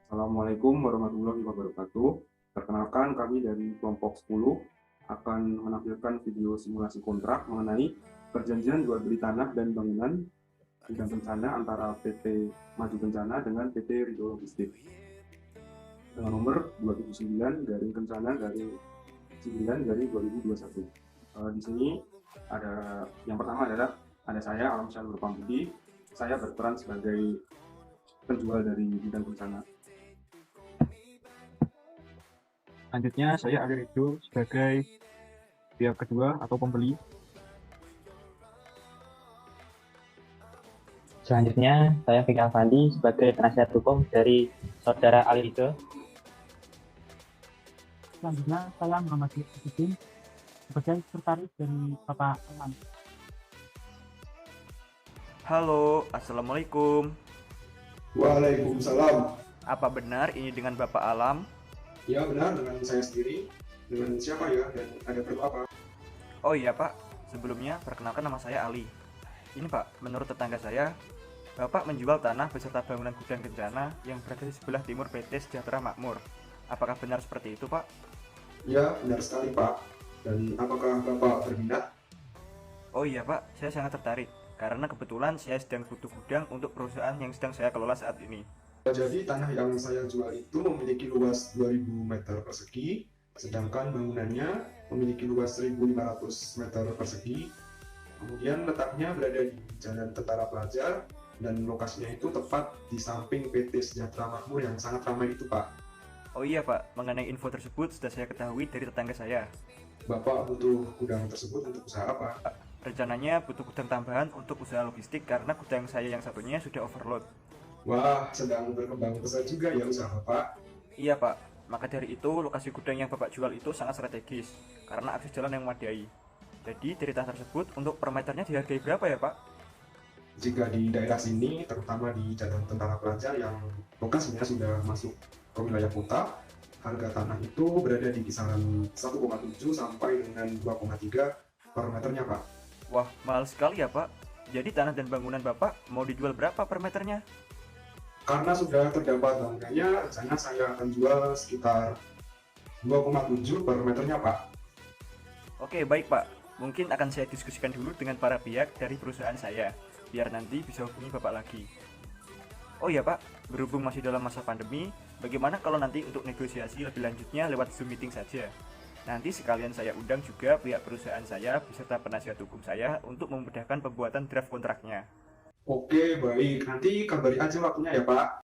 Assalamualaikum warahmatullahi wabarakatuh. Perkenalkan, kami dari kelompok 10 akan menampilkan video simulasi kontrak mengenai perjanjian jual beli tanah dan bangunan bidang bencana antara PT Maju Bencana dengan PT Rido Logistik dengan nomor 279 garing kencana garing 9 garing 2021. Di sini ada yang pertama adalah ada saya Alam Syarul Pambudi. Saya berperan sebagai penjual dari bidang bencana. Selanjutnya saya ada Rido sebagai pihak kedua atau pembeli. Selanjutnya, saya Fikri Alfandi sebagai penasihat hukum dari Saudara Ali Rido. Selanjutnya, saya Muhammad Yusufin sebagai sekretaris dari Bapak Alam. Halo, Assalamualaikum. Waalaikumsalam. Apa benar ini dengan Bapak Alam? Ya benar, dengan saya sendiri. Dengan siapa ya, dan ada perlu apa? Oh iya Pak, sebelumnya perkenalkan nama saya Ali. Ini Pak, menurut tetangga saya, Bapak menjual tanah beserta bangunan gudang kencana yang berada di sebelah timur PT Sejahtera Makmur. Apakah benar seperti itu Pak? Ya, benar sekali Pak. Dan apakah Bapak berminat? Oh iya Pak, saya sangat tertarik. Karena kebetulan saya sedang butuh gudang untuk perusahaan yang sedang saya kelola saat ini. Jadi tanah yang saya jual itu memiliki luas 2000 meter persegi, sedangkan bangunannya memiliki luas 1500 meter persegi. Kemudian letaknya berada di Jalan Tentara Pelajar, dan lokasinya itu tepat di samping PT Sejahtera Makmur yang sangat ramai itu Pak. Oh iya Pak, mengenai info tersebut sudah saya ketahui dari tetangga saya. Bapak butuh gudang tersebut untuk usaha apa? Rencananya butuh gudang tambahan untuk usaha logistik karena gudang saya yang satunya sudah overload. Wah, sedang berkembang pesat juga ya usaha Bapak. Iya Pak, maka dari itu lokasi gudang yang Bapak jual itu sangat strategis karena akses jalan yang memadai. Jadi dari tanah tersebut untuk per meternya dihargai berapa ya Pak? Jika di daerah sini, terutama di Jalan Tentara Pelajar yang lokasinya sudah masuk ke wilayah kota, harga tanah itu berada di kisaran 1,7 sampai dengan 2,3 per meternya Pak. Wah, mahal sekali ya Pak. Jadi tanah dan bangunan Bapak mau dijual berapa per meternya? Karena sudah terdapat bangunannya, rencana saya akan jual sekitar 2,7 per meternya Pak. Oke, baik Pak. Mungkin akan saya diskusikan dulu dengan para pihak dari perusahaan saya, biar nanti bisa hubungi Bapak lagi. Oh iya Pak, berhubung masih dalam masa pandemi, bagaimana kalau nanti untuk negosiasi lebih lanjutnya lewat Zoom meeting saja? Nanti sekalian saya undang juga pihak perusahaan saya beserta penasihat hukum saya untuk memudahkan pembuatan draft kontraknya. Oke, baik. Nanti kabari aja waktunya ya Pak.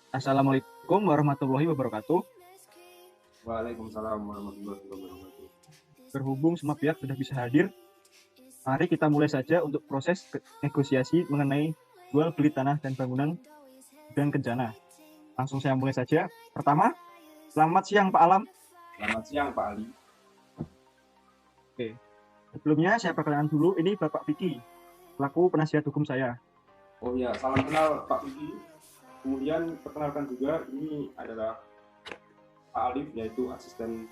Assalamualaikum warahmatullahi wabarakatuh. Waalaikumsalam warahmatullahi wabarakatuh. Berhubung semua pihak sudah bisa hadir, mari kita mulai saja untuk proses negosiasi mengenai jual beli tanah dan bangunan gudang kencana. Langsung saya mulai saja. Pertama, selamat siang Pak Alam. Selamat siang Pak Ali. Oke. Sebelumnya saya perkenalkan dulu, ini Bapak Vicky, selaku penasihat hukum saya. Oh ya, salam kenal Pak Vicky. Kemudian perkenalkan juga, ini adalah Pak Alif, yaitu asisten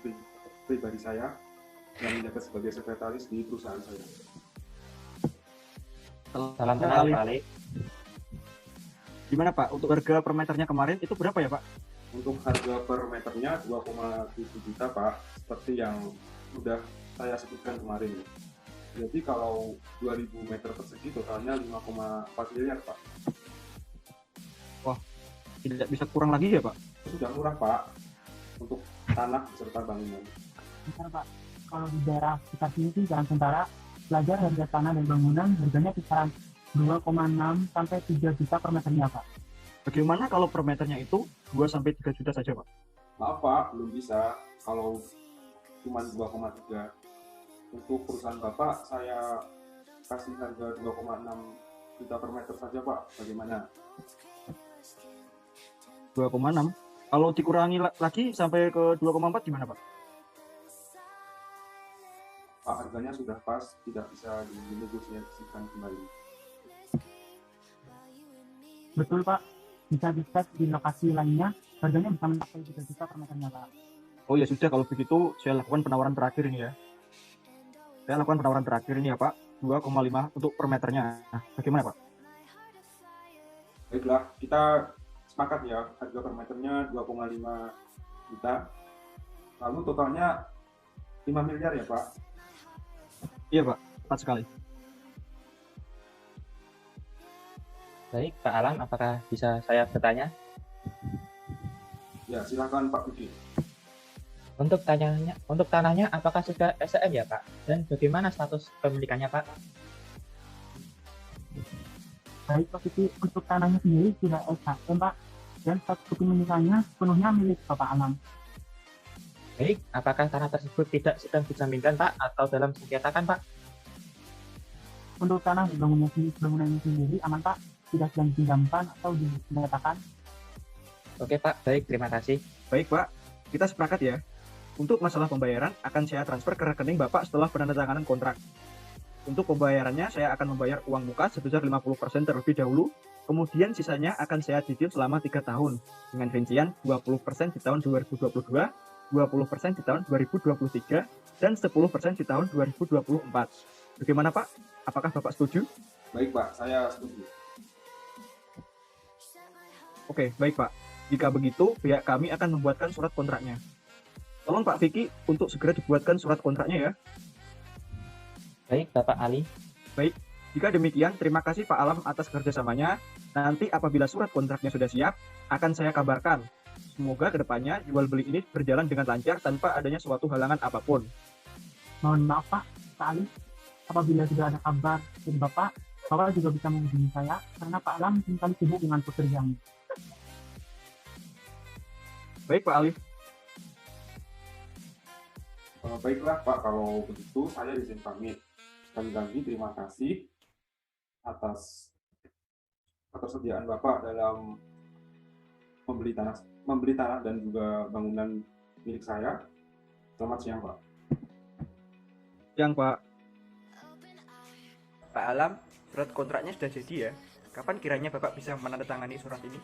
pribadi saya yang menjabat sebagai sekretaris di perusahaan saya. Salam kenal Pak Ali. Gimana Pak, untuk harga per meternya kemarin itu berapa ya Pak? Untuk harga per meternya 2,7 juta Pak, seperti yang sudah saya sebutkan kemarin. Jadi kalau 2000 meter persegi totalnya 5,4 miliar Pak. Wah, tidak bisa kurang lagi ya Pak? Sudah murah Pak untuk tanah beserta bangunan. Bentar Pak, kalau di daerah sekitar sini sih Jalan Tentara Pelajar harga tanah dan bangunan harganya kisaran 2,6 sampai 3 juta per meternya Pak. Bagaimana kalau per meternya itu 2-3 juta saja Pak? Maaf Pak, belum bisa. Kalau cuma 2,3. Untuk perusahaan Bapak, saya kasih harga 2,6 juta per meter saja Pak. Bagaimana? 2,6. Kalau dikurangi lagi sampai ke 2,4 gimana Pak? Pak, harganya sudah pas, tidak bisa dinegosiasikan kembali. Betul Pak, bisa dicek di lokasi lainnya, harganya bisa mencapai 3 juta per meternya Pak. Oh ya sudah, kalau begitu saya lakukan penawaran terakhir ini ya. Saya lakukan penawaran terakhir ini ya Pak, 2,5 untuk per meternya. Nah, bagaimana Pak? Baiklah, kita sepakat ya, harga per meternya 2,5 juta. Lalu totalnya 5 miliar ya Pak? Iya Pak, tepat sekali. Baik, Pak Alam, apakah bisa saya bertanya? Ya, silakan Pak Budi. Untuk tanahnya apakah sudah SEM ya Pak? Dan bagaimana status pemilikannya Pak? Baik Pak Kiki, untuk tanahnya sendiri sudah SHM Pak, dan status kepemilikannya sepenuhnya milik Bapak Alam. Baik, apakah tanah tersebut tidak sedang dijaminkan Pak atau dalam sengketakan Pak? Untuk tanah bangunannya sendiri aman Pak, tidak sedang dipinjamkan atau dinyatakan. Oke Pak, baik, terima kasih. Baik Pak, kita sepakat ya. Untuk masalah pembayaran akan saya transfer ke rekening Bapak setelah penandatanganan kontrak. Untuk pembayarannya saya akan membayar uang muka sebesar 50% terlebih dahulu, kemudian sisanya akan saya cicil selama 3 tahun dengan rincian 20% di tahun 2022, 20% di tahun 2023, dan 10% di tahun 2024. Bagaimana Pak? Apakah Bapak setuju? Baik Pak, saya setuju. Oke, baik Pak. Jika begitu, pihak kami akan membuatkan surat kontraknya. Tolong Pak Vicky untuk segera dibuatkan surat kontraknya ya. Baik, Bapak Ali. Jika demikian, terima kasih Pak Alam atas kerjasamanya. Nanti apabila surat kontraknya sudah siap, akan saya kabarkan. Semoga kedepannya jual beli ini berjalan dengan lancar tanpa adanya suatu halangan apapun. Mohon maaf Pak Ali, apabila sudah ada kabar dari Bapak juga bisa menghubungi saya, karena Pak Alam seringkali sibuk dengan pekerjaan. Baik Pak Ali. Baiklah Pak, kalau begitu saya izin pamit. Sekali lagi terima kasih atas ketersediaan Bapak dalam membeli tanah dan juga bangunan milik saya. Selamat siang Pak. Siang Pak. Pak Alam, surat kontraknya sudah jadi ya. Kapan kiranya Bapak bisa menandatangani surat ini?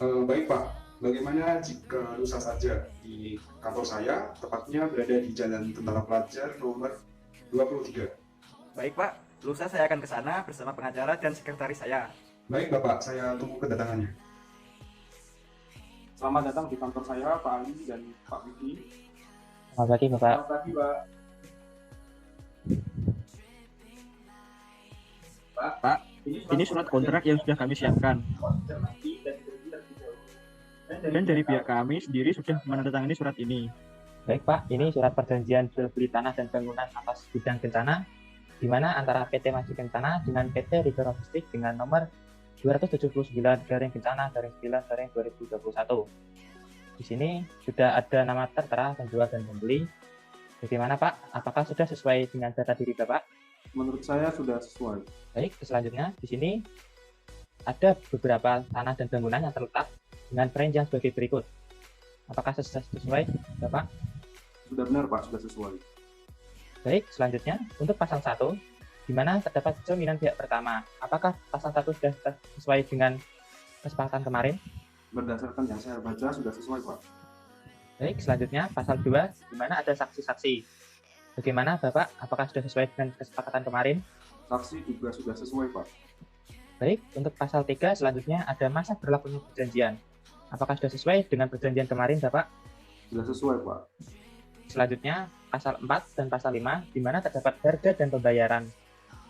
Baik Pak, bagaimana jika lusa saja di kantor saya, tepatnya berada di Jalan Tentara Pelajar nomor 23. Baik Pak, lusa saya akan ke sana bersama pengacara dan sekretaris saya. Baik Bapak, saya tunggu kedatangannya. Selamat datang di kantor saya Pak Ali dan Pak Vicky. Selamat pagi Bapak. Selamat pagi Pak. Pak, ini surat kontrak yang sudah kami siapkan. Dan dari pihak kami sendiri sudah menandatangani surat ini. Baik Pak, ini surat perjanjian jual beli tanah dan bangunan atas bidang kencana, di mana antara PT Maju Kencana dengan PT Riga Logistik dengan nomor 279-Kencana-9-2021. Di sini sudah ada nama tertera penjual dan pembeli. Bagaimana Pak? Apakah sudah sesuai dengan data diri Bapak? Menurut saya sudah sesuai. Baik, selanjutnya di sini ada beberapa tanah dan bangunan yang terletak dengan perincian sebagai berikut. Apakah sesuai, Bapak? Sudah benar Pak, sudah sesuai. Baik, selanjutnya untuk pasal 1, di mana terdapat jaminan pihak pertama. Apakah pasal 1 sudah sesuai dengan kesepakatan kemarin? Berdasarkan yang saya baca sudah sesuai Pak. Baik, selanjutnya pasal 2, di mana ada saksi-saksi. Bagaimana Bapak? Apakah sudah sesuai dengan kesepakatan kemarin? Saksi juga sudah sesuai Pak. Baik, untuk pasal 3 selanjutnya ada masa berlakunya perjanjian. Apakah sudah sesuai dengan perjanjian kemarin Bapak? Sudah sesuai Pak. Selanjutnya pasal 4 dan pasal 5, di mana terdapat harga dan pembayaran.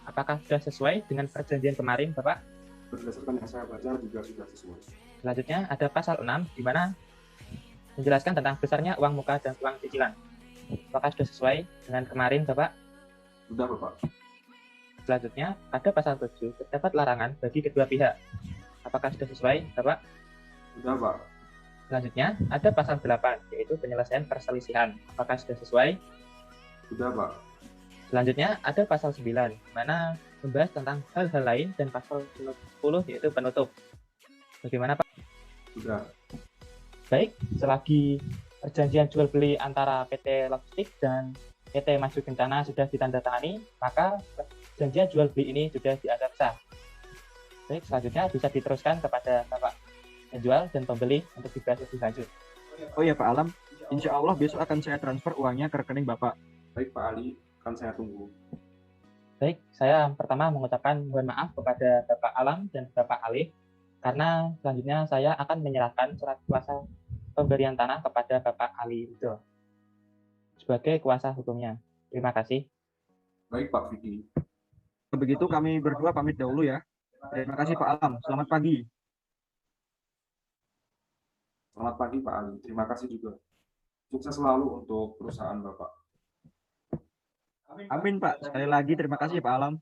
Apakah sudah sesuai dengan perjanjian kemarin Bapak? Berdasarkan yang saya baca juga sudah sesuai. Selanjutnya ada pasal 6, di mana menjelaskan tentang besarnya uang muka dan uang cicilan. Apakah sudah sesuai dengan kemarin Bapak? Sudah Bapak. Selanjutnya ada pasal 7, terdapat larangan bagi kedua pihak. Apakah sudah sesuai Bapak? Sudah Pak. Selanjutnya ada pasal 8, yaitu penyelesaian perselisihan. Apakah sudah sesuai? Sudah Pak. Selanjutnya ada pasal 9, di mana membahas tentang hal-hal lain, dan pasal 10, yaitu penutup. Bagaimana Pak? Sudah. Baik, selagi perjanjian jual beli antara PT Logistik dan PT Maju Kencana sudah ditandatangani, maka perjanjian jual beli ini sudah dianggap sah. Baik, selanjutnya bisa diteruskan kepada Bapak penjual dan pembeli untuk dibahas lebih lanjut. Oh ya Pak Alam, insya Allah besok akan saya transfer uangnya ke rekening Bapak. Baik Pak Ali, akan saya tunggu. Baik, saya pertama mengucapkan mohon maaf kepada Bapak Alam dan Bapak Ali Karena selanjutnya saya akan menyerahkan surat kuasa pemberian tanah kepada Bapak Ali Ridho sebagai kuasa hukumnya. Terima kasih. Baik Pak Vicky. Begitu kami berdua pamit dahulu ya. Terima kasih Pak Alam. Selamat pagi. Selamat pagi Pak Ali. Terima kasih juga. Sukses selalu untuk perusahaan Bapak. Amin Pak. Sekali lagi terima kasih Pak Alam.